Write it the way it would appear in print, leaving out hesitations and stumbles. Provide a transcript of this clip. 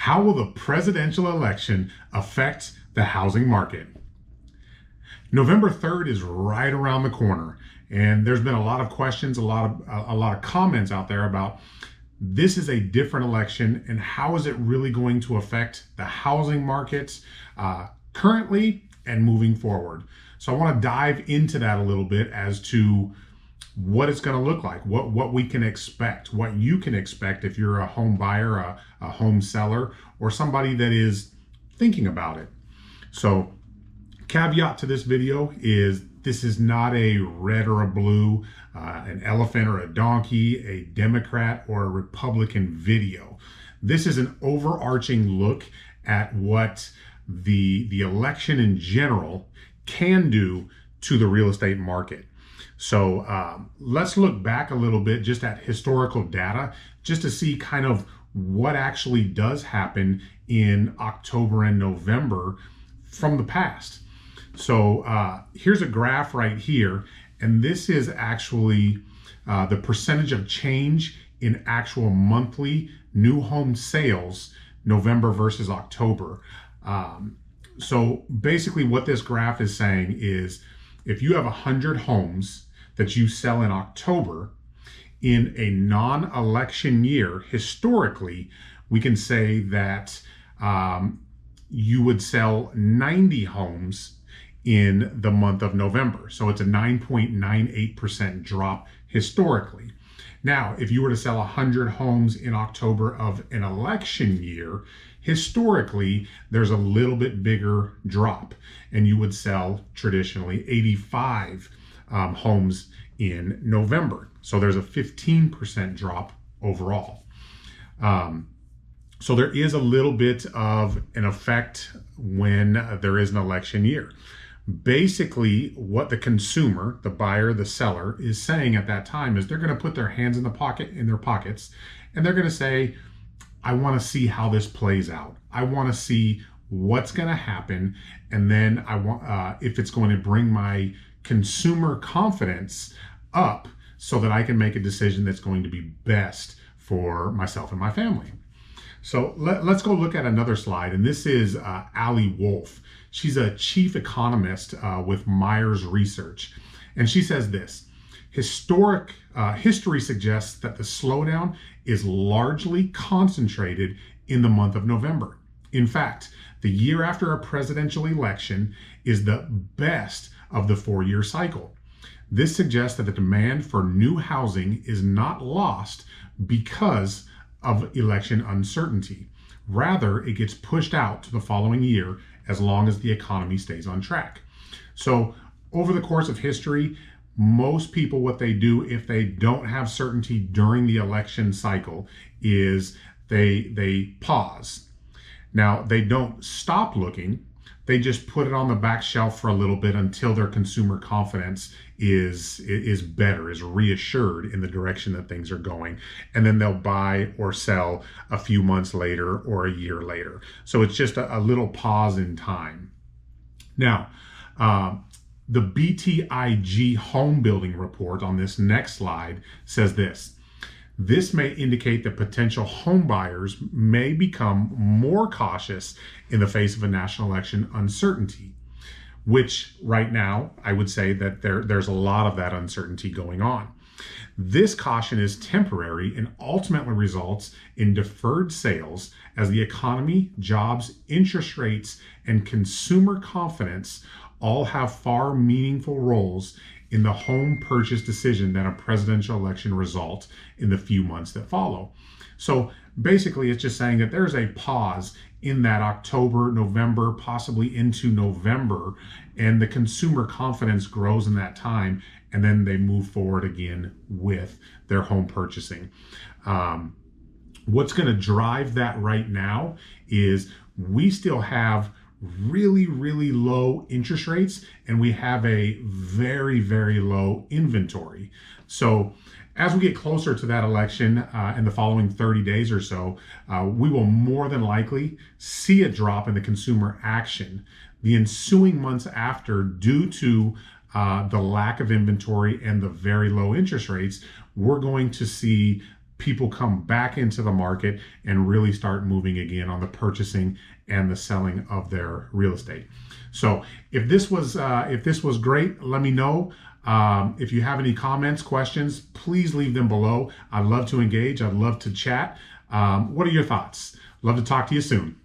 How will the presidential election affect the housing market? November 3rd is right around the corner, and there's been a lot of questions, a lot of comments out there about this is a different election and how is it really going to affect the housing markets currently and moving forward. So I want to dive into that a little bit as to what it's going to look like, what we can expect, what you can expect if you're a home buyer, a home seller, or somebody that is thinking about it. So caveat to this video is this is not a red or a blue, an elephant or a donkey, a Democrat or a Republican video. This is an overarching look at what the election in general can do to the real estate market. So let's look back a little bit just at historical data just to see kind of what actually does happen in October and November from the past. So here's a graph right here, and this is actually the percentage of change in actual monthly new home sales, November versus October. So basically what this graph is saying is if you have 100 homes that you sell in October in a non-election year, historically, we can say that you would sell 90 homes in the month of November. So it's a 9.98% drop historically. Now, if you were to sell 100 homes in October of an election year, historically, there's a little bit bigger drop, and you would sell traditionally 85 homes in November. So there's a 15% drop overall. So there is a little bit of an effect when there is an election year. Basically, what the consumer, the buyer, the seller is saying at that time is they're going to put their hands in their pockets, and they're going to say, I want to see how this plays out. I want to see what's going to happen, and then I want if it's going to bring my consumer confidence up so that I can make a decision that's going to be best for myself and my family. So let's go look at another slide, and this is Ali Wolf. She's a chief economist with Myers Research, and she says this: history suggests that the slowdown is largely concentrated in the month of November. In fact, the year after a presidential election is the best of the 4-year cycle. This suggests that the demand for new housing is not lost because of election uncertainty. Rather, it gets pushed out to the following year as long as the economy stays on track. So over the course of history, most people, what they do if they don't have certainty during the election cycle is they pause. Now, they don't stop looking. They just put it on the back shelf for a little bit until their consumer confidence is better, is reassured in the direction that things are going. And then they'll buy or sell a few months later or a year later. So it's just a little pause in time. Now, the BTIG home building report on this next slide says this: this may indicate that potential home buyers may become more cautious in the face of a national election uncertainty, which right now I would say that there's a lot of that uncertainty going on. This caution is temporary and ultimately results in deferred sales as the economy, jobs, interest rates, and consumer confidence all have far meaningful roles in the home purchase decision that a presidential election result in the few months that follow. So basically, it's just saying that there's a pause in that October, November, possibly into November, and the consumer confidence grows in that time, and then they move forward again with their home purchasing. What's going to drive that right now is we still have really, really low interest rates, and we have a very, very low inventory. So as we get closer to that election in the following 30 days or so, we will more than likely see a drop in the consumer action. The ensuing months after, due to the lack of inventory and the very low interest rates, we're going to see people come back into the market and really start moving again on the purchasing and the selling of their real estate. So if this was great, let me know. If you have any comments, questions, please leave them below. I'd love to engage. I'd love to chat. What are your thoughts? Love to talk to you soon.